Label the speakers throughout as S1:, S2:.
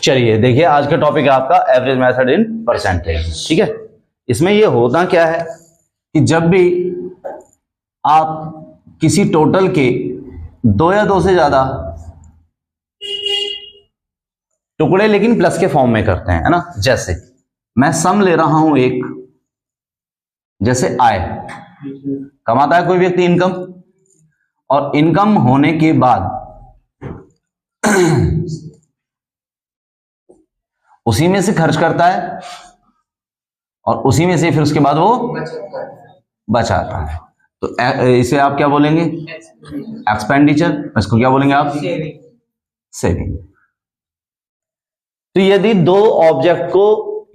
S1: चलिए देखिए, आज का टॉपिक है आपका एवरेज मेथड इन परसेंटेज। ठीक है, इसमें ये होता क्या है कि जब भी आप किसी टोटल के दो या दो से ज्यादा टुकड़े लेकिन प्लस के फॉर्म में करते हैं, है ना। जैसे मैं सम ले रहा हूं एक, जैसे आय कमाता है कोई व्यक्ति इनकम, और इनकम होने के बाद उसी में से खर्च करता है और उसी में से फिर उसके बाद वो बचाता है। तो इसे आप क्या बोलेंगे? एक्सपेंडिचर। इसको क्या बोलेंगे आप? सेविंग। तो यदि दो ऑब्जेक्ट को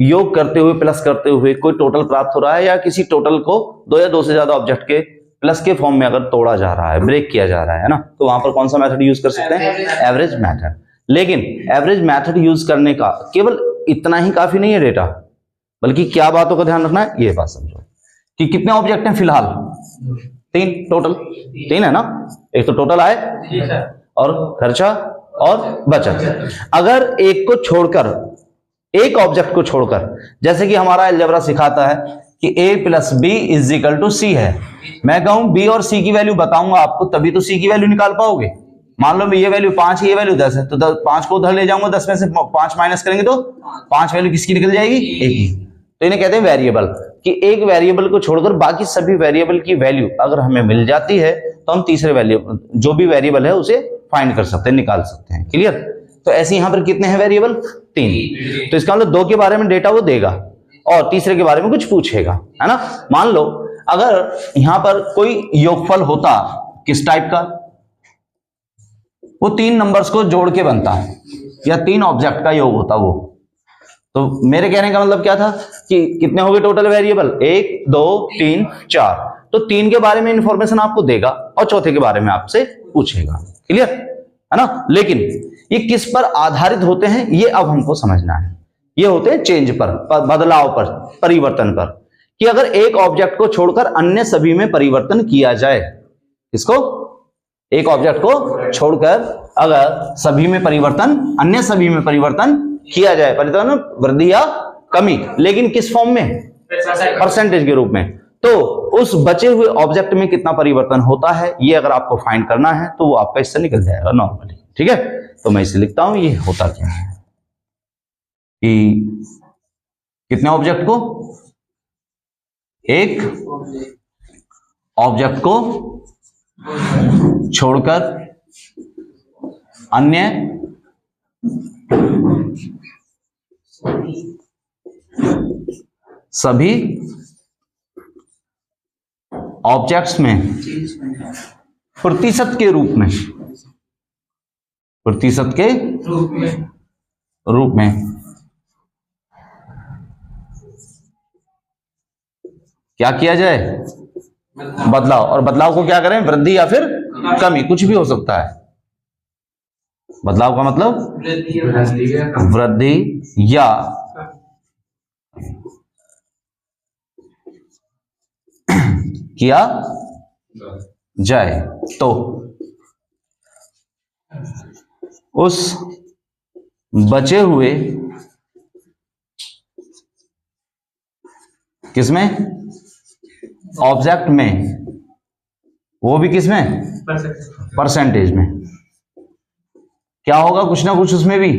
S1: योग करते हुए प्लस करते हुए कोई टोटल प्राप्त हो रहा है, या किसी टोटल को दो या दो से ज्यादा ऑब्जेक्ट के प्लस के फॉर्म में अगर तोड़ा जा रहा है, ब्रेक किया जा रहा है ना, तो वहां पर कौन सा मेथड यूज कर सकते हैं? Average method. लेकिन एवरेज मेथड यूज करने का केवल इतना ही काफी नहीं है डेटा, बल्कि क्या बातों का ध्यान रखना है, ये बात समझो कि कितने ऑब्जेक्ट हैं फिलहाल? तीन, टोटल तीन है ना। एक तो टोटल आय और खर्चा और बचत। अगर एक को छोड़कर, एक ऑब्जेक्ट को छोड़कर, जैसे कि हमारा अलजेब्रा सिखाता है कि a plus B is equal to C है, मैं कहूं b और c की वैल्यू बताऊंगा आपको, तभी तो c की वैल्यू निकाल पाओगे। मान लो ये वैल्यू 5 है, ये वैल्यू 10 है, तो 5 को उधर ले जाऊंगा, 10 में से 5 माइनस करेंगे तो 5 वैल्यू किसकी निकल जाएगी? एक की। तो इन्हें कहते हैं वेरिएबल, कि एक वेरिएबल को छोड़कर बाकी सभी वेरिएबल की वैल्यू अगर हमें मिल जाती है तो हम तीसरे वेरिएबल, जो भी वेरिएबल है, उसे फाइंड कर सकते हैं, निकाल सकते हैं। क्लियर? तो ऐसे यहां पर कितने हैं वेरिएबल? 3। तो इसका मतलब 2 के बारे में डेटा वो देगा और तीसरे के बारे में कुछ पूछेगा, है ना। मान लो अगर यहां पर कोई योगफल होता, किस टाइप का? वो 3 नंबर्स को जोड़ के बनता है, या 3 ऑब्जेक्ट का योग होता वो। तो मेरे कहने का मतलब क्या था कि कितने हो गए टोटल वेरिएबल? 1 2 3 4। तो 3 के बारे में इंफॉर्मेशन आपको देगा और चौथे के बारे में आपसे पूछेगा। क्लियर है ना। लेकिन ये किस पर आधारित होते हैं, ये अब हमको समझना है। ये होते हैं चेंज पर, बदलाव पर, परिवर्तन पर, कि अगर एक ऑब्जेक्ट को छोड़कर अन्य सभी में परिवर्तन किया जाए। इसको, एक ऑब्जेक्ट को छोड़कर अगर सभी में परिवर्तन, अन्य सभी में परिवर्तन किया जाए, परिवर्तन वृद्धि या कमी, लेकिन किस फॉर्म में? परसेंटेज के रूप में। तो उस बचे हुए ऑब्जेक्ट में कितना परिवर्तन होता है, ये अगर आपको फाइंड करना है तो वो आपका इससे निकल जाएगा नॉर्मली। ठीक है, तो मैं इसे लिखता हूं, ये होता क्या है कि कितने ऑब्जेक्ट को, एक ऑब्जेक्ट को छोड़कर अन्य सभी ऑब्जेक्ट्स में प्रतिशत के रूप में, प्रतिशत के रूप में क्या किया जाए? बदलाव। और बदलाव को क्या करें? वृद्धि या फिर कमी, कुछ भी हो सकता है। बदलाव का मतलब वृद्धि या किया जाए। तो उस बचे हुए किसमें? ऑब्जेक्ट में, वो भी किसमें? परसेंटेज में। क्या होगा? कुछ ना कुछ उसमें भी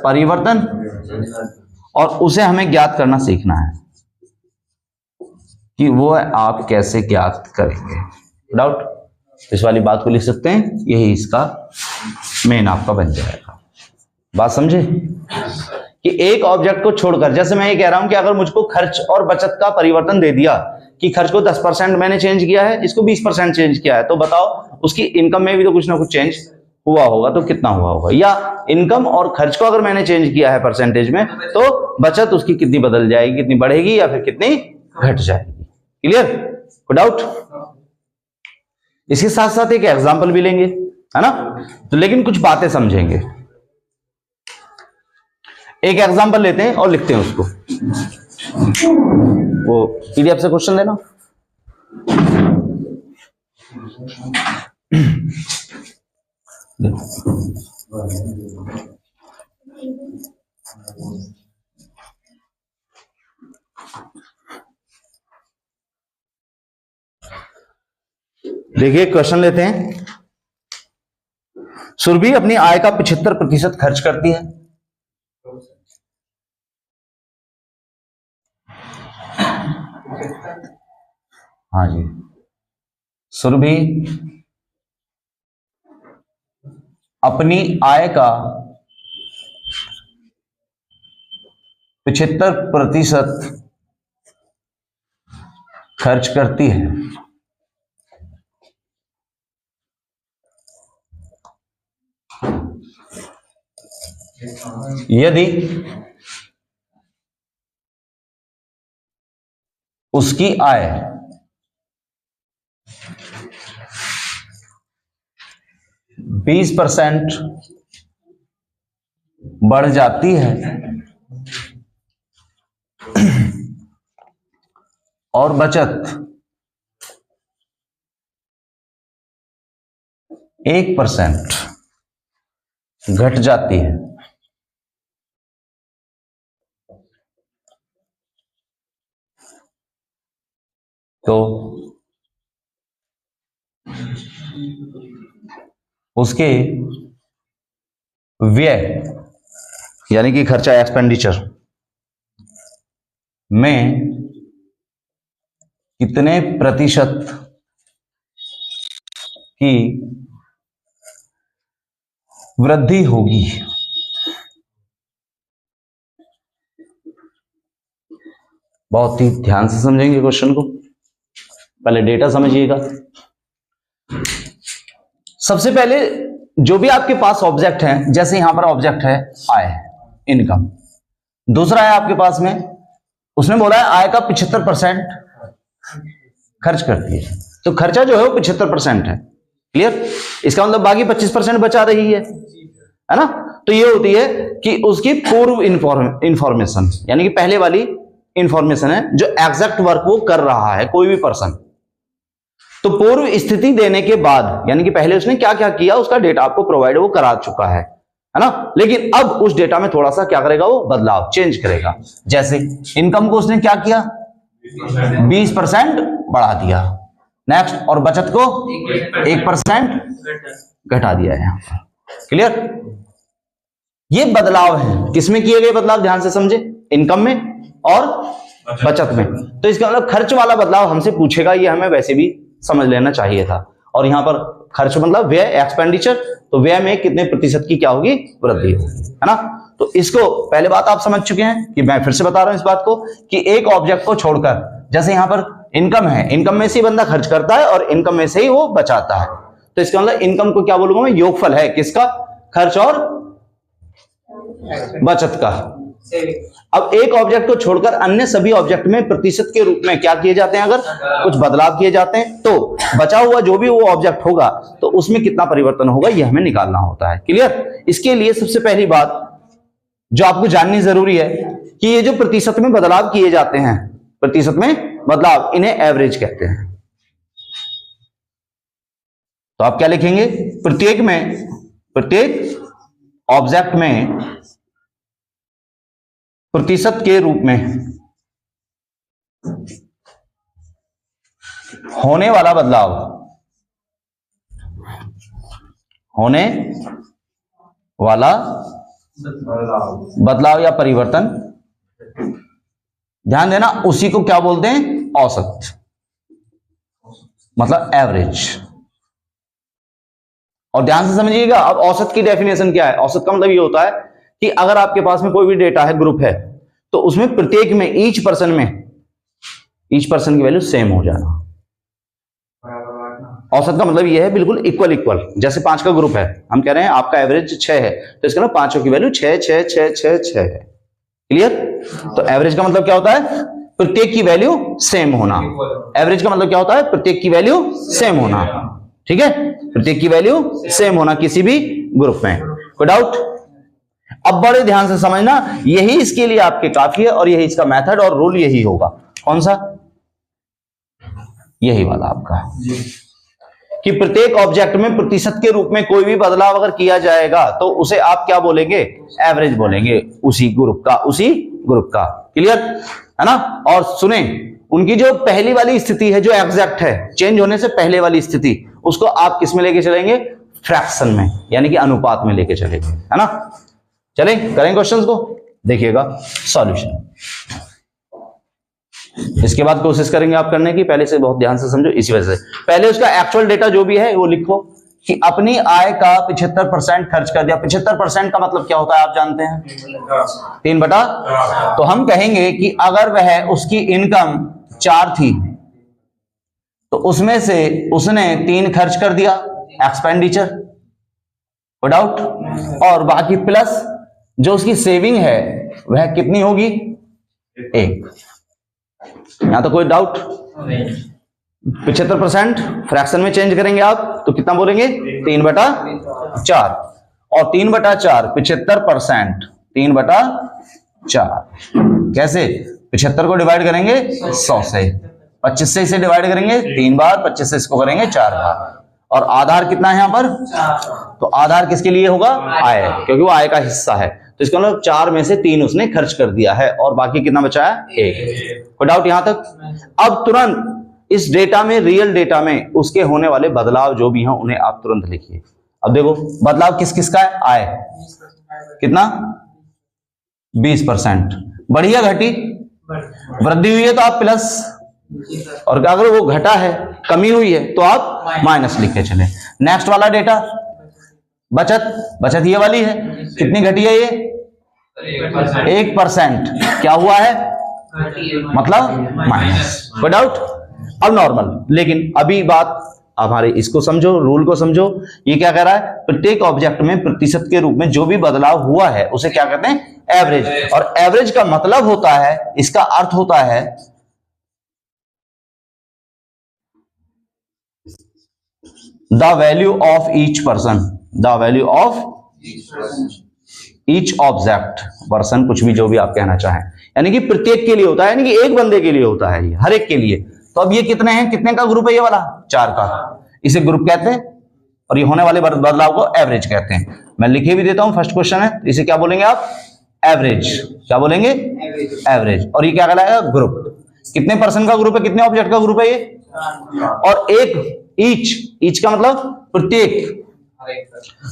S1: परिवर्तन, और उसे हमें ज्ञात करना सीखना है कि वो आप कैसे ज्ञात करेंगे। डाउट? इस वाली बात को लिख सकते हैं, यही इसका मेन आपका बन जाएगा। बात समझे कि एक ऑब्जेक्ट को छोड़कर, जैसे मैं ये कह रहा हूं कि अगर मुझको खर्च और बचत का परिवर्तन दे दिया कि खर्च को 10% मैंने चेंज किया है, इसको 20% चेंज किया है, तो बताओ उसकी इनकम में भी तो कुछ ना कुछ चेंज हुआ होगा, तो कितना हुआ होगा? या इनकम और खर्च को अगर मैंने चेंज किया है परसेंटेज में, तो बचत उसकी कितनी बदल जाएगी, कितनी बढ़ेगी या फिर कितनी घट जाएगी। क्लियर? कोई डाउट? इसके साथ साथ एक एग्जांपल भी लेंगे, है ना। तो लेकिन कुछ बातें समझेंगे। एक एग्जांपल लेते हैं और लिखते हैं उसको। वो पीडीएफ से क्वेश्चन लेना। देखिए क्वेश्चन लेते हैं। सुरभि अपनी आय का 75% खर्च करती है। हाँ जी, सुरभि अपनी आय का 75% खर्च करती है। यदि उसकी आय 20% बढ़ जाती है और बचत 1% घट जाती है, तो उसके व्यय यानी कि खर्चा एक्सपेंडिचर में कितने प्रतिशत की वृद्धि होगी। बहुत ही ध्यान से समझेंगे क्वेश्चन को, पहले डेटा समझिएगा। सबसे पहले जो भी आपके पास ऑब्जेक्ट है, जैसे यहां पर ऑब्जेक्ट है आय, इनकम, दूसरा है आपके पास में, उसने बोला है आय का 75% खर्च करती है, तो खर्चा जो है वो 75% है। क्लियर? इसका मतलब बाकी 25% बचा रही है ना। तो ये होती है कि उसकी पूर्व इंफॉर्मेशन, यानी कि पहले वाली इंफॉर्मेशन है जो एग्जैक्ट वर्क वो कर रहा है कोई भी पर्सन। तो पूर्व स्थिति देने के बाद, यानी कि पहले उसने क्या क्या किया उसका डेटा आपको प्रोवाइड वो करा चुका है ना। लेकिन अब उस डेटा में थोड़ा सा क्या करेगा, वो बदलाव चेंज करेगा। जैसे इनकम को उसने क्या किया, 20% बढ़ा दिया। नेक्स्ट, और बचत को 1% घटा दिया है। क्लियर? ये बदलाव है, किसमें किए गए बदलाव, ध्यान से समझे, इनकम में और बचत में। तो इसका मतलब खर्च वाला बदलाव हमसे पूछेगा, ये हमें वैसे भी समझ लेना चाहिए था। और यहां पर खर्च मतलब व्यय, एक्सपेंडिचर, तो व्यय में कितने प्रतिशत की क्या होगी, वृद्धि होगी, है ना। तो इसको पहले बात आप समझ चुके हैं कि मैं फिर से बता रहा हूं इस बात को कि एक ऑब्जेक्ट को छोड़कर, जैसे यहां पर इनकम है, इनकम में से ही बंदा खर्च करता है और इनकम में से ही वो बचाता है। तो इसका मतलब इनकम को क्या बोलूंगा मैं, योगफल है किसका, खर्च और बचत का। अब एक ऑब्जेक्ट को छोड़कर अन्य सभी ऑब्जेक्ट में प्रतिशत के रूप में क्या किए जाते हैं, अगर कुछ बदलाव किए जाते हैं तो बचा हुआ जो भी वो ऑब्जेक्ट होगा तो उसमें कितना परिवर्तन होगा, ये हमें निकालना होता है। क्लियर? इसके लिए सबसे पहली बात जो आपको जाननी जरूरी है कि ये जो प्रतिशत में बदलाव किए जाते हैं, प्रतिशत में बदलाव, इन्हें एवरेज कहते हैं। तो आप क्या लिखेंगे, प्रत्येक ऑब्जेक्ट में प्रतिशत के रूप में होने वाला बदलाव या परिवर्तन, ध्यान देना, उसी को क्या बोलते हैं, औसत, मतलब एवरेज। और ध्यान से समझिएगा, अब औसत की डेफिनेशन क्या है। औसत का मतलब ये होता है कि अगर आपके पास में कोई भी डेटा है, ग्रुप है, तो उसमें प्रत्येक में ईच पर्सन की वैल्यू सेम हो जाना। औसत का मतलब ये है बिल्कुल इक्वल। जैसे 5 का ग्रुप है, हम कह रहे हैं आपका एवरेज 6 है, तो इसका मतलब 5 की वैल्यू 6 6 6 6 6 है। क्लियर? तो एवरेज का मतलब क्या होता है, प्रत्येक की वैल्यू सेम होना। एवरेज का मतलब क्या होता है, प्रत्येक की वैल्यू सेम होना। ठीक है, प्रत्येक की वैल्यू सेम होना किसी भी ग्रुप में। कोई डाउट? अब बड़े ध्यान से समझना, यही इसके लिए आपके काफी है और यही इसका मेथड और रूल यही होगा। कौन सा? यही वाला आपका। कि प्रत्येक ऑब्जेक्ट में प्रतिशत के रूप में कोई भी बदलाव अगर किया जाएगा तो उसे आप क्या बोलेंगे, एवरेज बोलेंगे, उसी ग्रुप का। क्लियर है ना। और सुने, उनकी जो पहली वाली स्थिति है जो एग्जैक्ट है, चेंज होने से पहले वाली स्थिति, उसको आप किस में लेके चलेंगे, फ्रैक्शन में, यानी कि अनुपात में लेके चलेंगे, है ना। चलें करें क्वेश्चंस को, देखिएगा सॉल्यूशन। इसके बाद कोशिश करेंगे आप करने की, पहले से बहुत ध्यान से समझो। इसी वजह से पहले उसका एक्चुअल डेटा जो भी है वो लिखो कि अपनी आय का 75% खर्च कर दिया। 75% का मतलब क्या होता है आप जानते हैं, 3/। तो हम कहेंगे कि अगर वह उसकी इनकम 4 थी तो उसमें से उसने 3 खर्च कर दिया एक्सपेंडिचर, नो डाउट, और बाकी प्लस जो उसकी सेविंग है वह कितनी होगी, 1। यहां तो कोई डाउट नहीं। 75% फ्रैक्शन में चेंज करेंगे आप तो कितना बोलेंगे, 3/4। और 3/4 75%, 3/4 कैसे, 75 को डिवाइड करेंगे 100 से, 25 से इसे डिवाइड करेंगे 3 बार, 25 से इसको करेंगे 4 बार। और आधार कितना है यहाँ पर, तो आधार किसके लिए होगा, आय, क्योंकि वो आय का हिस्सा है। तो इसका मतलब 4 में से 3 उसने खर्च कर दिया है और बाकी कितना बचा है, 1। कोई डाउट यहां तक। अब तुरंत इस डेटा में, रियल डेटा में उसके होने वाले बदलाव जो भी हैं उन्हें आप तुरंत लिखिए। अब देखो बदलाव किस किस का है, आय कितना, 20%, बढ़ी या घटी, वृद्धि हुई है तो आप प्लस, और अगर वो घटा है, कमी हुई है तो आप माइनस लिख के चले। नेक्स्ट वाला डेटा बचत ये वाली है, कितनी घटी है ये, 1%, क्या हुआ है, मतलब माइनस। कोई डाउट। अब नॉर्मल, लेकिन अभी बात हमारे इसको समझो, रूल को समझो। ये क्या कह रहा है, प्रत्येक ऑब्जेक्ट में प्रतिशत के रूप में जो भी बदलाव हुआ है उसे क्या कहते हैं, एवरेज। और एवरेज का मतलब होता है, इसका अर्थ होता है the value of each person, the value of each object, person कुछ भी जो भी आप कहना चाहें, यानी कि प्रत्येक के लिए होता है, यानी कि एक बंदे के लिए होता है ये, हर एक के लिए। तो अब ये कितने हैं, कितने का ग्रुप है ये वाला, 4 का, इसे ग्रुप कहते हैं। और ये होने वाले बदलाव को एवरेज कहते हैं। मैं लिखे भी देता हूं, फर्स्ट क्वेश्चन है, इसे क्या बोलेंगे आप, एवरेज। क्या बोलेंगे, एवरेज। और ये क्या कहलाएगा, ग्रुप। कितने पर्सन का ग्रुप है, कितने ऑब्जेक्ट का ग्रुप है ये, और एक ईच का मतलब प्रत्येक।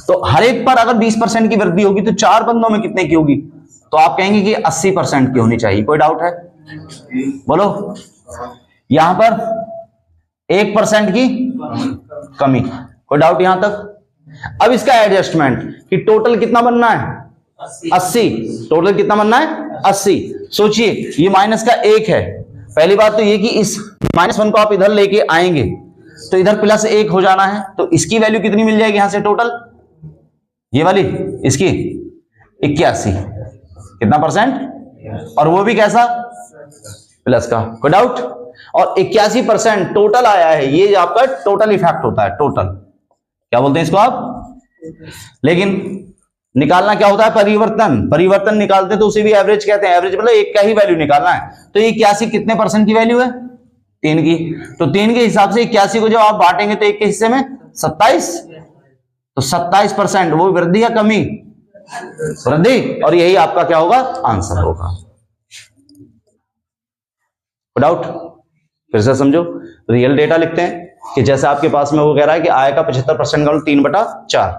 S1: तो हर एक पर अगर 20% की वृद्धि होगी तो 4 बंदों में कितने की होगी, तो आप कहेंगे कि 80% की होनी चाहिए। कोई डाउट है, बोलो। यहां पर 1% की कमी, कोई डाउट यहां तक। अब इसका एडजस्टमेंट कि टोटल कितना बनना है, 80, टोटल कितना बनना है, 80। सोचिए ये माइनस का 1 है, पहली बात तो ये कि इस -1 को आप इधर लेके आएंगे तो इधर +1 हो जाना है, तो इसकी वैल्यू कितनी मिल जाएगी यहां से, टोटल ये वाली इसकी 81, कितना % और वो भी कैसा, प्लस का। कोई डाउट। और 81% टोटल आया है, ये आपका टोटल इफेक्ट होता है, टोटल क्या बोलते हैं इसको आप। लेकिन निकालना क्या होता है, परिवर्तन निकालते तो उसे भी एवरेज कहते हैं। एवरेज मतलब एक का ही वैल्यू निकालना है। तो ये 81 कितने % की वैल्यू है, 3 की। तो 3 के हिसाब से 81 को जब आप बांटेंगे तो 1 के हिस्से में 27, तो 27% वो वृद्धि या कमी, वृद्धि। और यही आपका क्या होगा, आंसर होगा। डाउट, फिर से समझो। रियल डेटा लिखते हैं कि जैसे आपके पास में वो कह रहा है कि आय का 75% का 3/4,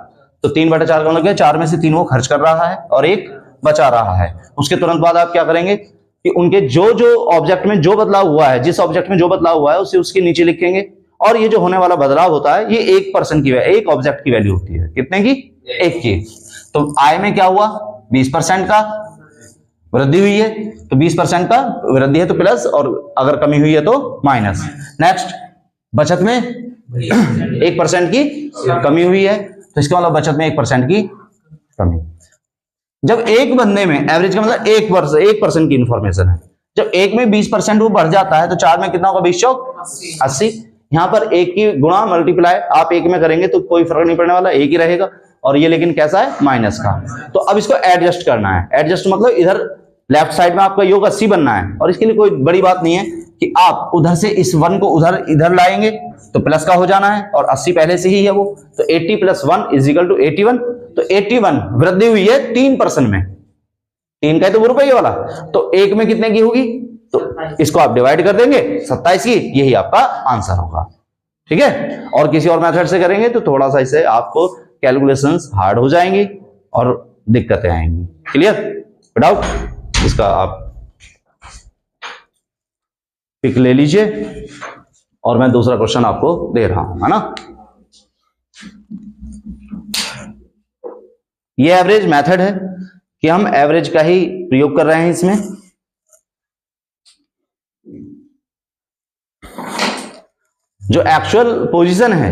S1: तो 3/4 का मतलब 4 में से 3 वो खर्च कर रहा है और 1 बचा रहा है। उसके तुरंत बाद आप क्या करेंगे कि उनके जो ऑब्जेक्ट में जो बदलाव हुआ है, जिस ऑब्जेक्ट में जो बदलाव हुआ है उसे उसके नीचे लिखेंगे। और ये जो होने वाला बदलाव होता है ये 1% की, एक ऑब्जेक्ट की वैल्यू होती है, कितने की, 1 की। तो आय में क्या हुआ, 20% का वृद्धि हुई है, तो 20% का वृद्धि है तो प्लस, और अगर कमी हुई है तो माइनस। नेक्स्ट, बचत में 1% की कमी हुई है, तो इसका मतलब बचत में 1% की कमी। जब एक बंदे में एवरेज का मतलब 1% की इंफॉर्मेशन है, जब एक में 20% वो बढ़ जाता है तो 4 में कितना होगा, 20 चौक 80। यहां पर 1 की गुणा मल्टीप्लाई आप 1 में करेंगे तो कोई फर्क नहीं पड़ने वाला, 1 ही रहेगा। और ये लेकिन कैसा है, माइनस का। तो अब इसको एडजस्ट करना है। एडजस्ट मतलब इधर लेफ्ट साइड में आपका योग 80 बनना है, और इसके लिए कोई बड़ी बात नहीं है कि आप उधर से इस 1 को उधर इधर लाएंगे तो प्लस का हो जाना है, और 80 पहले से ही है वो, तो 80 + 1 = 81। तो 81 वृद्धि हुई है 3% में, 3 का है तो वो रुपये वाला, तो 1 में कितने की होगी, तो इसको आप डिवाइड कर देंगे 27 की, यही आपका आंसर होगा। ठीक है, और किसी और मेथड से करेंगे तो थोड़ा सा इसे आपको कैलकुलेशंस हार्ड हो जाएंगी और दिक्कतें आएंगी। Clear, doubt? इसका आप पिक ले लीजिए और मैं दूसरा क्वेश्चन आपको दे रहा हूं, है ना। ये एवरेज मेथड है कि हम एवरेज का ही प्रयोग कर रहे हैं इसमें। जो एक्चुअल पोजीशन है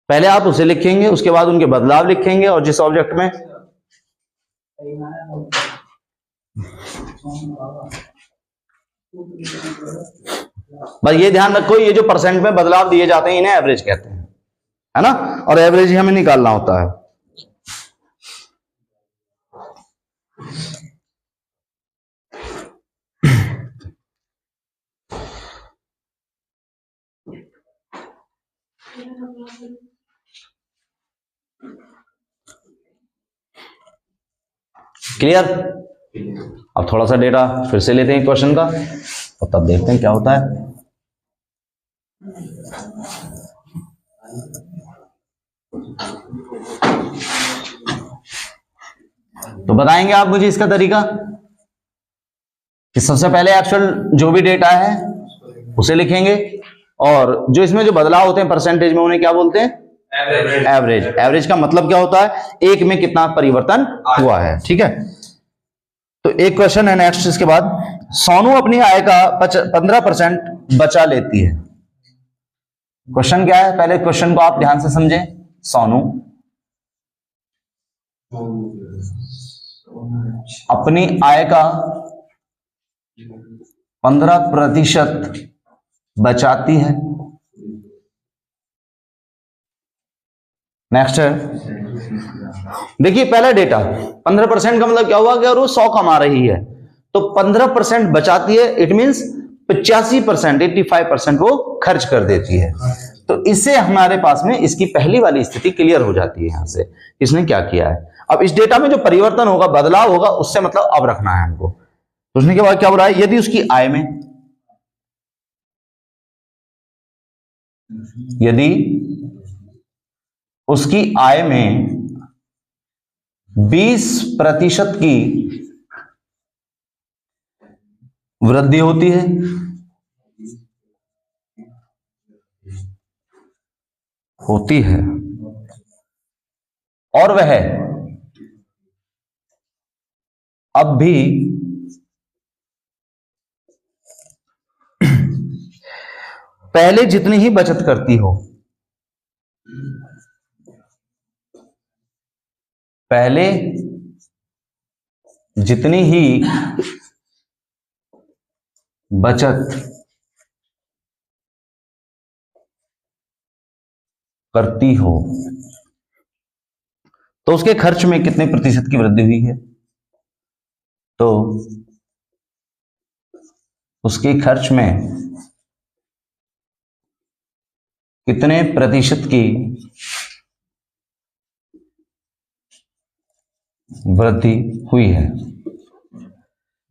S1: पहले आप उसे लिखेंगे, उसके बाद उनके बदलाव लिखेंगे, और जिस ऑब्जेक्ट में बस ये ध्यान रखो, ये जो परसेंट में बदलाव दिए जाते हैं इन्हें एवरेज कहते हैं, है ना, और एवरेज ही हमें निकालना होता है। क्लियर? अब थोड़ा सा डेटा फिर से लेते हैं क्वेश्चन का और तब देखते हैं क्या होता है। तो बताएंगे आप मुझे इसका तरीका कि सबसे पहले एक्चुअल जो भी डेटा है उसे लिखेंगे, और जो इसमें जो बदलाव होते हैं परसेंटेज में उन्हें क्या बोलते हैं, एवरेज। एवरेज का मतलब क्या होता है, एक में कितना परिवर्तन हुआ है। ठीक है, तो एक क्वेश्चन है नेक्स्ट इसके बाद। सोनू अपनी आय का 15% बचा लेती है। क्वेश्चन क्या है, पहले क्वेश्चन को आप ध्यान से समझें। सोनू अपनी आय का 15% बचाती है। नेक्स्ट है, देखिए पहला डेटा 15% का मतलब क्या हुआ कि अगर वो 100 कमा रही है तो 15% बचाती है, इट मींस 85%, 85% वो खर्च कर देती है। तो इससे हमारे पास में इसकी पहली वाली स्थिति क्लियर हो जाती है। यहां से इसने क्या किया है, अब इस डेटा में जो परिवर्तन होगा, बदलाव होगा, उससे मतलब अब रखना है हमको। तो उसने के बाद क्या बोला है, यदि उसकी आय में, यदि उसकी आय में 20% की वृद्धि होती है, और वह अब भी पहले जितनी ही बचत करती हो, पहले जितनी ही बचत करती हो, तो उसके खर्च में कितने प्रतिशत की वृद्धि हुई है, तो उसके खर्च में कितने प्रतिशत की वृद्धि हुई है,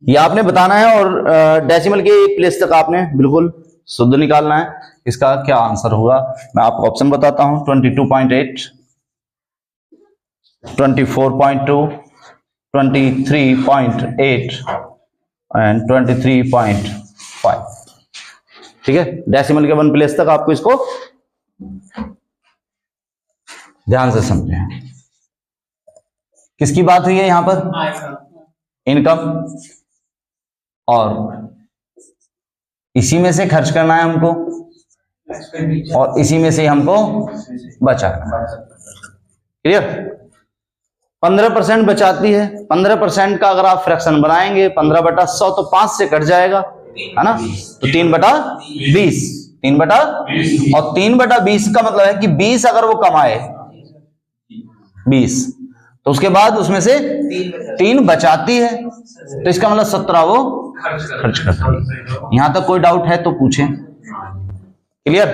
S1: ये आपने बताना है। और डेसिमल के एक प्लेस तक आपने बिल्कुल शुद्ध निकालना है। इसका क्या आंसर होगा मैं आपको ऑप्शन बताता हूं, 22.8, 24.2, 23.8 एंड 23.5। ठीक है, डेसिमल के 1 प्लेस तक आपको इसको ध्यान से समझें। किसकी बात हुई है यहां पर, इनकम, और इसी में से खर्च करना है हमको, और इसी में से हमको बचाना है। क्लियर? 15% बचाती है, 15% का अगर आप फ्रैक्शन बनाएंगे 15/100 तो 5 से कट जाएगा, है ना, तो 3/20, 3/20, और 3/20 का मतलब है कि 20 अगर वो कमाए 20, तो तो उसके बाद उसमें से 3 बचाती है, तो इसका मतलब 17 वो खर्च करती है। यहां तक कोई डाउट है तो पूछें। क्लियर?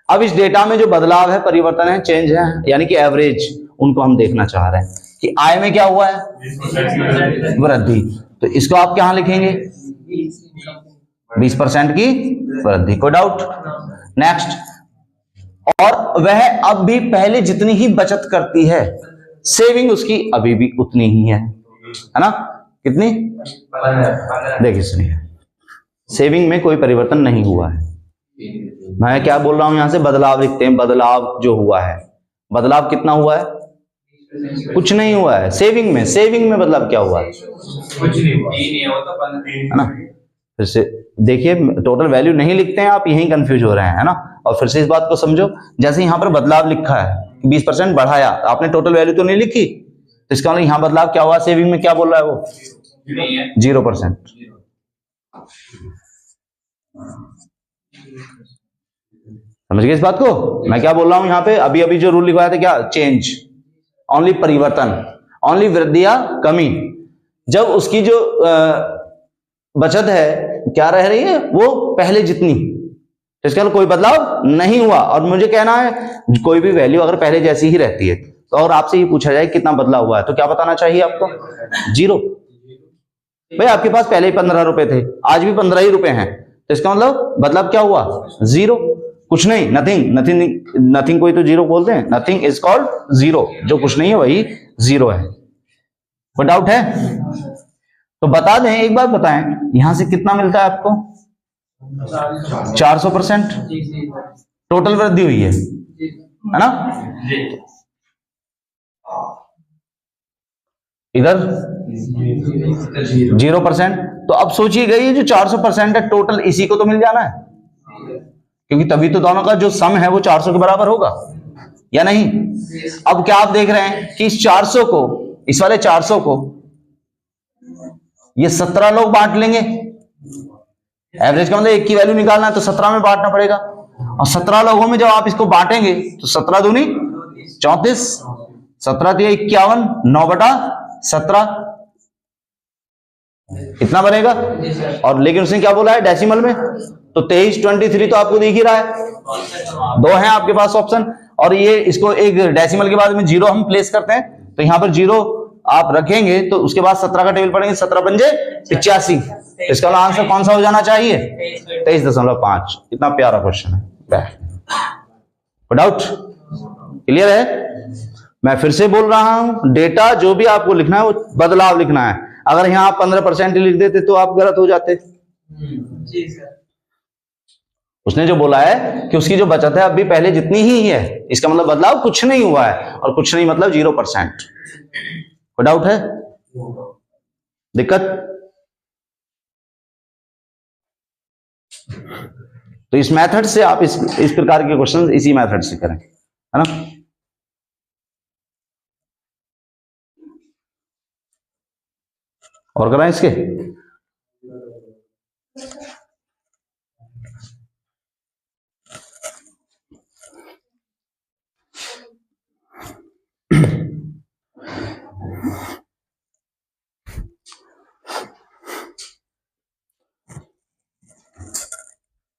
S1: अब इस डेटा में जो बदलाव है, परिवर्तन है, चेंज है, यानी कि एवरेज, उनको हम देखना चाह रहे हैं कि आय में क्या हुआ है, वृद्धि। तो इसको आप क्या लिखेंगे, 20% की वृद्धि। कोई डाउट? नेक्स्ट, और वह अब भी पहले जितनी ही बचत करती है, सेविंग उसकी अभी भी उतनी ही है ना? कितनी? देखिए सुनिए, सेविंग में कोई परिवर्तन नहीं हुआ है। मैं क्या बोल रहा हूं, यहां से बदलाव लिखते हैं। बदलाव जो हुआ है, बदलाव कितना हुआ है? कुछ नहीं हुआ है। सेविंग में बदलाव क्या हुआ है? कुछ नहीं हुआ है ना? फिर से देखिए, टोटल वैल्यू नहीं लिखते हैं आप, यहीं कंफ्यूज हो रहे हैं, है ना? और फिर से इस बात को समझो, जैसे यहां पर बदलाव लिखा है 20% बढ़ाया, आपने टोटल वैल्यू तो नहीं लिखी, तो इसका मतलब यहां बदलाव क्या हुआ? सेविंग में क्या बोल रहा है वो? 0%। समझ गए इस बात को? मैं क्या बोल रहा हूं यहां पे? अभी अभी जो रूल लिखवाया था, क्या? चेंज, ओनली परिवर्तन, ओनली वृद्धि या कमी। जब उसकी जो बचत है क्या रह रही है, वो पहले जितनी, तो इसका कोई बदलाव नहीं हुआ। और मुझे कहना है कोई भी वैल्यू अगर पहले जैसी ही रहती है, तो और आपसे ये पूछा जाए कितना बदलाव हुआ है, तो क्या बताना चाहिए आपको? 0। भाई आपके पास पहले ही 15 रुपए थे, आज भी 15 ही रुपए हैं, तो इसका मतलब बदलाव क्या हुआ? 0, कुछ नहीं, नथिंग कोई तो 0 बोलते हैं, नथिंग इज कॉल्ड 0। जो कुछ नहीं है वही 0 है। कोई डाउट है तो बता दें, एक बात बताएं, यहां से कितना मिलता है आपको? 400% टोटल वृद्धि हुई है ना? इधर 0%। तो अब सोचिएगा, ये जो 400% है टोटल, इसी को तो मिल जाना है, क्योंकि तभी तो दोनों का जो सम है वो 400 के बराबर होगा, या नहीं? अब क्या आप देख रहे हैं कि इस 400 को, इस वाले 400 को ये 17 लोग बांट लेंगे। एवरेज का मतलब एक की वैल्यू निकालना है तो 17 में बांटना पड़ेगा, और 17 लोगों में जब आप इसको बांटेंगे तो 17 दूनी 34, 17 दिया 51, 9/17 इतना बनेगा। और लेकिन उसने क्या बोला है डेसिमल में, तो 23 तो आपको दिख ही रहा है, 2 हैं आपके पास ऑप्शन। और ये इसको एक डेसिमल के बाद में 0 हम प्लेस करते हैं, तो यहां पर 0 आप रखेंगे, तो उसके बाद 17 का टेबल पढ़ेंगे, 17 पंजे 85। इसका आंसर कौन सा हो जाना चाहिए? 23.5। इतना प्यारा क्वेश्चन है। डाउट क्लियर है? मैं फिर से बोल रहा हूं, डेटा जो भी आपको लिखना है वो बदलाव लिखना है। अगर यहां आप 15% लिख देते तो आप गलत हो जाते। उसने जो बोला है कि उसकी जो बचत है अभी पहले जितनी ही है, इसका मतलब बदलाव कुछ नहीं हुआ है, और कुछ नहीं मतलब 0%। कोई डाउट है? दिक्कत? तो इस मेथड से आप इस प्रकार के क्वेश्चन इसी मेथड से करें, है ना? और कराएं इसके?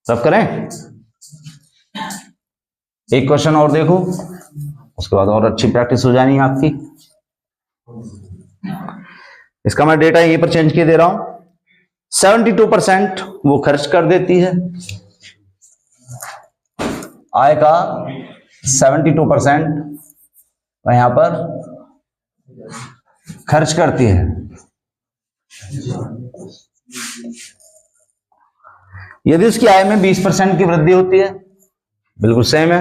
S1: सब करें? एक क्वेश्चन और देखो, उसके बाद और अच्छी प्रैक्टिस हो जानी है आपकी। इसका मैं डेटा यहीं पर चेंज किए दे रहा हूं। 72% वो खर्च कर देती है, आय का 72% यहां पर खर्च करती है। यदि उसकी आय में 20% की वृद्धि होती है, बिल्कुल सेम है,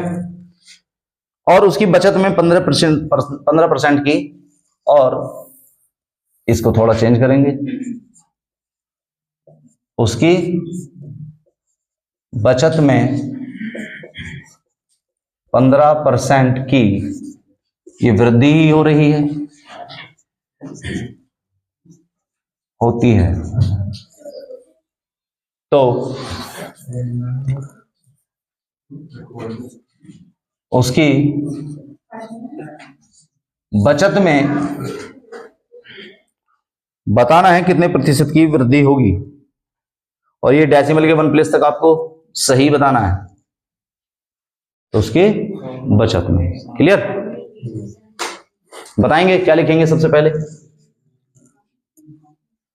S1: और उसकी बचत में 15% की, और इसको थोड़ा चेंज करेंगे, उसकी बचत में 15% की ये वृद्धि ही हो रही है, होती है, तो उसकी बचत में बताना है कितने प्रतिशत की वृद्धि होगी, और ये डेसिमल के 1 प्लेस तक आपको सही बताना है, तो उसके बचत में। क्लियर? बताएंगे क्या लिखेंगे सबसे पहले?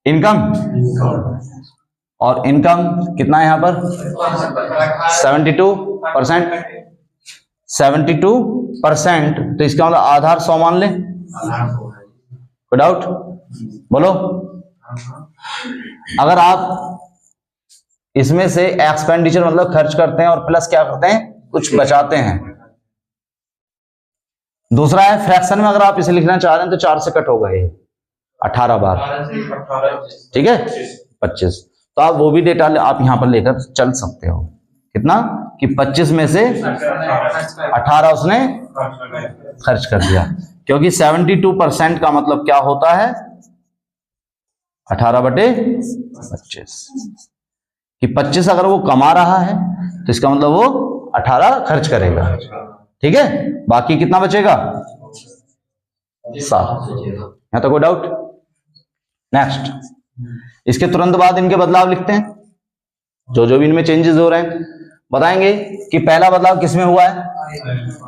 S1: इनकम, और इनकम कितना है यहां पर? 72%। 72%, तो इसका मतलब आधार 100 मान लें। कोई डाउट? बोलो। अगर आप इसमें से एक्सपेंडिचर मतलब खर्च करते हैं और प्लस क्या करते हैं, कुछ बचाते हैं। दूसरा है फ्रैक्शन में, अगर आप इसे लिखना चाह रहे हैं तो 4 से कट होगा ये 18 बार, ठीक है 25। तो आप वो भी डेटा आप यहां पर लेकर चल सकते हो। कितना कि 25 में से 18 उसने खर्च कर दिया, क्योंकि 72% का मतलब क्या होता है? 18/25, कि 25 अगर वो कमा रहा है तो इसका मतलब वो 18 खर्च करेगा, ठीक है। बाकी कितना बचेगा? 7। यहां तक कोई डाउट? नेक्स्ट, इसके तुरंत बाद इनके बदलाव लिखते हैं, जो भी इनमें चेंजेस हो रहे हैं। बताएंगे कि पहला बदलाव किसमें हुआ है?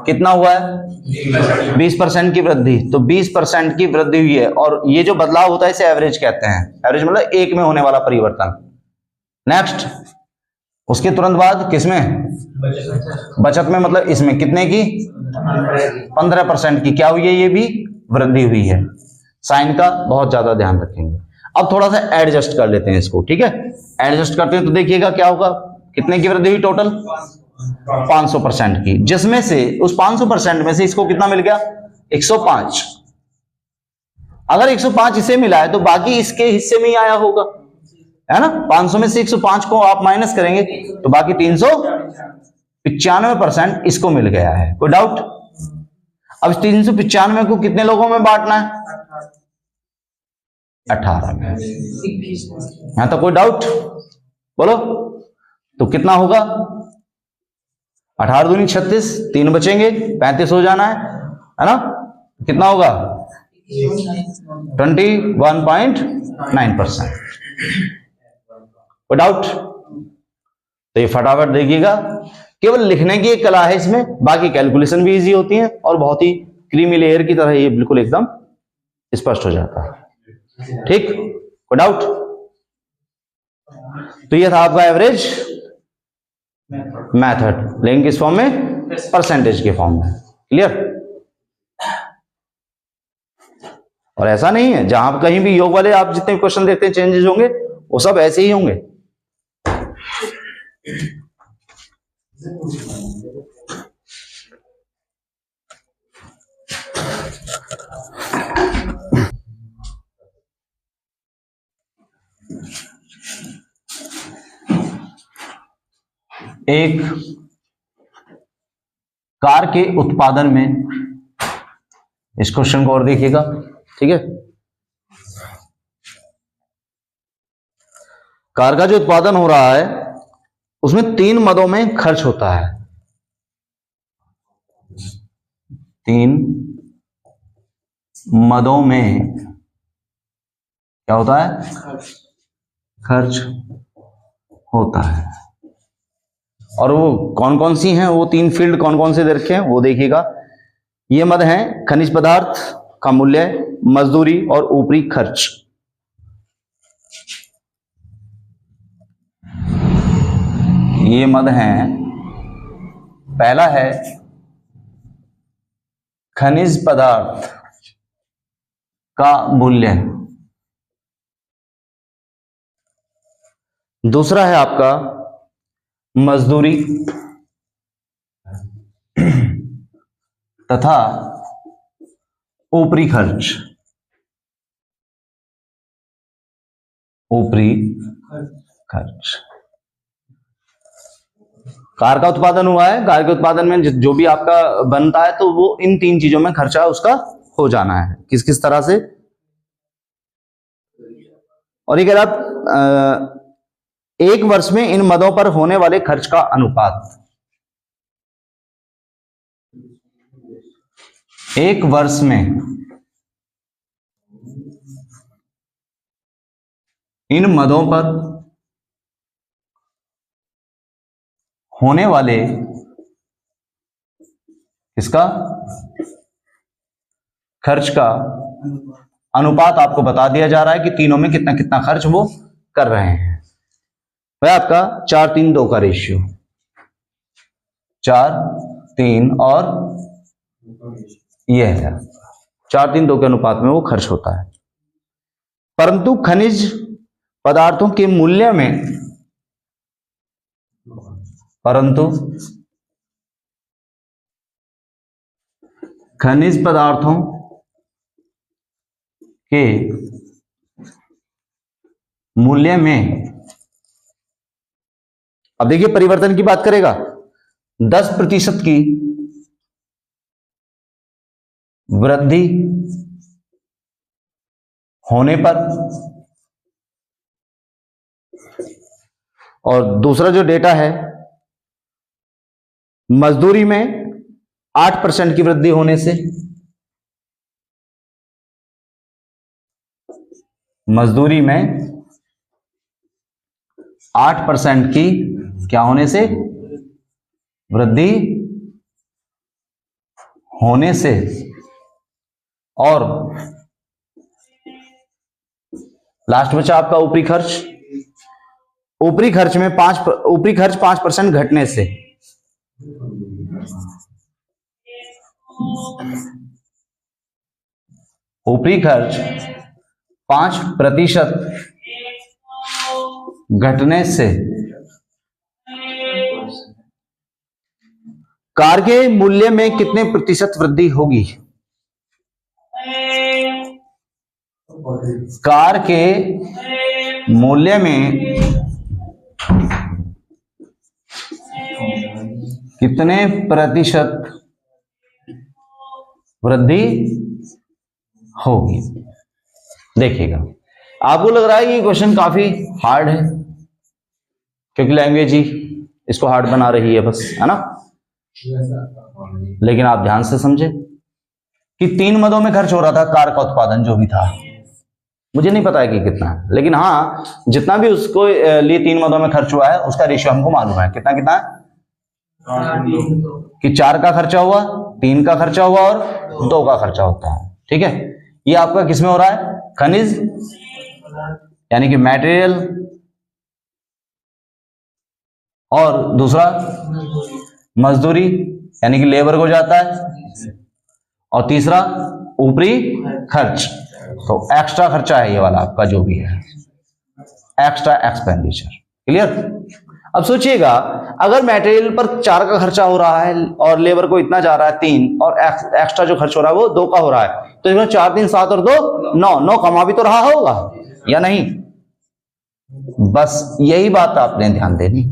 S1: कितना हुआ है? 20% की वृद्धि। तो 20% की वृद्धि हुई है, और ये जो बदलाव होता है इसे एवरेज कहते हैं। एवरेज मतलब एक में होने वाला परिवर्तन। नेक्स्ट, उसके तुरंत बाद किसमें? बचत में, मतलब इसमें कितने की? 15% की क्या हुई है? ये भी वृद्धि हुई है। साइन का बहुत ज्यादा ध्यान रखेंगे। अब थोड़ा सा एडजस्ट कर लेते हैं इसको, ठीक है। एडजस्ट करते हैं तो देखिएगा क्या होगा। कितने की वृद्धि हुई टोटल? 500% की, जिसमें से उस 500% में से इसको कितना मिल गया? 105। अगर 105 इसे मिला है तो बाकी इसके हिस्से में ही आया होगा, है ना। 500 में से 105 को आप माइनस करेंगे तो बाकी 395% इसको मिल गया है। कोई डाउट? अब 395 को कितने लोगों में बांटना है? 18 में। यहां तक कोई डाउट? बोलो। तो कितना होगा? 18 दूनी 36, 3 बचेंगे, 35 हो जाना है ना। कितना होगा? 21.9%। कोई डाउट? तो ये फटाफट देखिएगा, केवल लिखने की एक कला है इसमें, बाकी कैलकुलेशन भी इजी होती है और बहुत ही क्रीमी लेयर की तरह ये बिल्कुल एकदम स्पष्ट हो जाता है। ठीक? कोई डाउट? तो ये था आपका एवरेज मेथड, लेकिन किस फॉर्म में? परसेंटेज के फॉर्म में। क्लियर? और ऐसा नहीं है जहां कहीं भी योग वाले आप जितने क्वेश्चन देखते हैं चेंजेस होंगे, वो सब ऐसे ही होंगे। एक कार के उत्पादन में, इस क्वेश्चन को और देखिएगा, ठीक है। कार का जो उत्पादन हो रहा है उसमें 3 मदों में खर्च होता है। 3 मदों में क्या होता है? खर्च होता है। और वो कौन कौन सी हैं? वो 3 फील्ड कौन कौन से दे रखे हैं वो देखिएगा। ये मद हैं खनिज पदार्थ का मूल्य, मजदूरी और ऊपरी खर्च। ये मद हैं, पहला है खनिज पदार्थ का मूल्य, दूसरा है आपका मजदूरी तथा ऊपरी खर्च। ऊपरी खर्च। कार का उत्पादन हुआ है, कार के उत्पादन में जो भी आपका बनता है तो वो इन 3 चीजों में खर्चा उसका हो जाना है। किस किस तरह से? और ये कह रहा एक वर्ष में इन मदों पर होने वाले खर्च का अनुपात। एक वर्ष में इन मदों पर होने वाले इसका खर्च का अनुपात आपको बता दिया जा रहा है कि तीनों में कितना कितना खर्च वो कर रहे हैं। वह आपका 4-3-2 का रेशियो, 4-3 और यह है 4-3-2 के अनुपात में वो खर्च होता है। परंतु खनिज पदार्थों के मूल्य में खनिज पदार्थों के मूल्य में, अब देखिए परिवर्तन की बात करेगा, 10% की वृद्धि होने पर, और दूसरा जो डेटा है मजदूरी में 8% की वृद्धि होने से, मजदूरी में 8% की क्या होने से, वृद्धि होने से, और लास्ट बचा आपका ऊपरी खर्च। ऊपरी खर्च में 5% घटने से, ऊपरी खर्च 5% घटने से कार के मूल्य में कितने प्रतिशत वृद्धि होगी? कार के मूल्य में कितने प्रतिशत वृद्धि होगी? देखिएगा, आपको लग रहा है कि ये क्वेश्चन काफी हार्ड है क्योंकि लैंग्वेज ही इसको हार्ड बना रही है, बस, है ना? लेकिन आप ध्यान से समझे कि 3 मदों में खर्च हो रहा था कार का उत्पादन जो भी था, मुझे नहीं पता है कि कितना है, लेकिन हाँ जितना भी उसको लिए 3 मदों में खर्च हुआ है उसका रेशियो हमको मालूम है कितना कितना है, कि 4 का खर्चा हुआ, 3 का खर्चा हुआ और 2 का खर्चा होता है। ठीक है, ये आपका किसमें हो रहा है? खनिज यानी कि मटेरियल, और दूसरा मजदूरी यानी कि लेबर को जाता है, और तीसरा ऊपरी खर्च। तो एक्स्ट्रा खर्चा है ये वाला आपका जो भी है, एक्स्ट्रा एक्सपेंडिचर। क्लियर? अब सोचिएगा, अगर मटेरियल पर 4 का खर्चा हो रहा है और लेबर को इतना जा रहा है 3, और एक्स्ट्रा जो खर्च हो रहा है वो 2 का हो रहा है, तो इसमें 4 3 7 और 2 9 कमा भी तो रहा होगा या नहीं? बस यही बात आपने ध्यान देनी।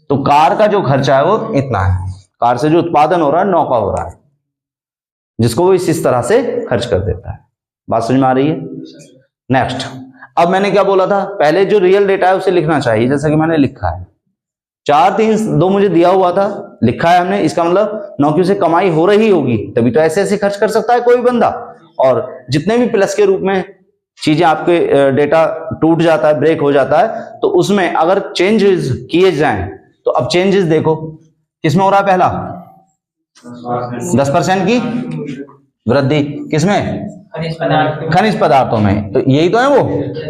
S1: तो कार का जो खर्चा है वो इतना है, कार से जो उत्पादन हो रहा है 9 का हो रहा है, जिसको वो इस तरह से खर्च कर देता है। बात समझ में आ रही है? नेक्स्ट, अब मैंने क्या बोला था, पहले जो रियल डेटा है उसे लिखना चाहिए, जैसा कि मैंने लिखा है 4 3 2 मुझे दिया हुआ था, लिखा है हमने, इसका मतलब नौकरी से कमाई हो रही होगी तभी तो ऐसे ऐसे खर्च कर सकता है कोई बंदा। और जितने भी प्लस के रूप में चीजें आपके डेटा टूट जाता है, ब्रेक हो जाता है, तो उसमें अगर चेंजेस किए जाएं, तो अब चेंजेस देखो किसमें हो रहा है? पहला 10% की वृद्धि, किसमें? खनिज पदार्थों में, तो यही तो है वो।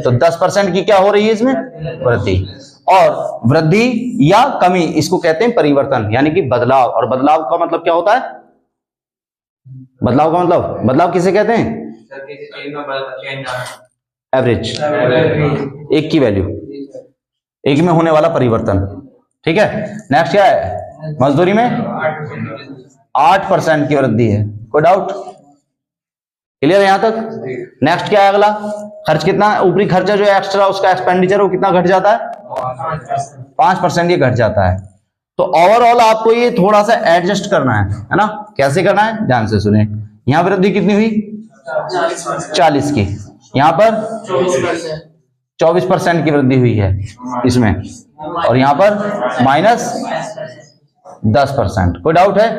S1: तो 10% की क्या हो रही है इसमें? वृद्धि। और वृद्धि या कमी इसको कहते हैं परिवर्तन, यानी कि बदलाव। और बदलाव का मतलब क्या होता है? बदलाव का मतलब, बदलाव किसे कहते हैं? एवरेज, एक की वैल्यू, एक में होने वाला परिवर्तन। ठीक है, नेक्स्ट क्या है? मजदूरी में 8% की वृद्धि है, कोई डाउट? क्लियर है यहां तक? नेक्स्ट क्या है अगला? खर्च कितना? ऊपरी खर्चा जो है एक्स्ट्रा, उसका एक्सपेंडिचर वो कितना घट जाता है? 5% ये घट जाता है। तो ओवरऑल आपको ये थोड़ा सा एडजस्ट करना है ना? कैसे करना है? ध्यान से सुने। यहां वृद्धि कितनी हुई? 40 की। यहां पर 24% की वृद्धि हुई है इसमें, और यहां पर -10%। कोई डाउट है?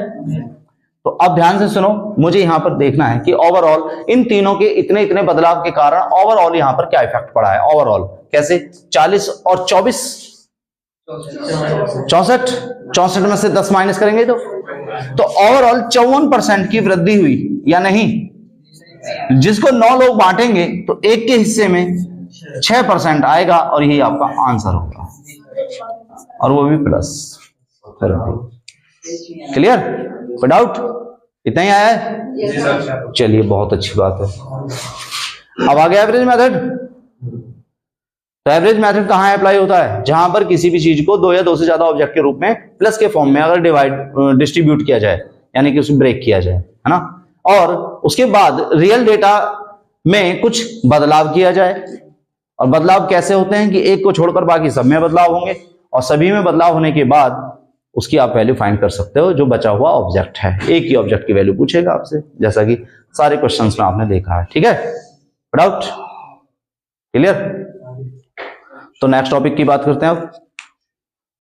S1: तो अब ध्यान से सुनो, मुझे यहां पर देखना है कि ओवरऑल इन तीनों के इतने इतने बदलाव के कारण ओवरऑल यहां पर क्या इफेक्ट पड़ा है। ओवरऑल कैसे? 40 और 24, 64 में से 10 माइनस करेंगे तो ओवरऑल 54% की वृद्धि हुई या नहीं। जिसको 9 लोग बांटेंगे तो एक के हिस्से में 6% आएगा और यही आपका आंसर होगा, और वो भी प्लस। क्लियर? कोई डाउट? इतना ही आया है? चलिए, बहुत अच्छी बात है। अब आगे एवरेज मेथड। तो एवरेज मेथड कहां अप्लाई होता है? जहां पर किसी भी चीज को 2 या 2 से ज्यादा ऑब्जेक्ट के रूप में प्लस के फॉर्म में अगर डिस्ट्रीब्यूट किया जाए, यानी कि उसे ब्रेक किया जाए, है ना, और उसके बाद रियल डेटा में कुछ बदलाव किया जाए। और बदलाव कैसे होते हैं कि एक को छोड़कर बाकी सब में बदलाव होंगे, और सभी में बदलाव होने के बाद उसकी आप वैल्यू फाइंड कर सकते हो जो बचा हुआ ऑब्जेक्ट है। एक ही ऑब्जेक्ट की वैल्यू पूछेगा आपसे, जैसा कि सारे क्वेश्चंस में आपने देखा है। ठीक है? डाउट? क्लियर? तो नेक्स्ट टॉपिक की बात करते हैं अब।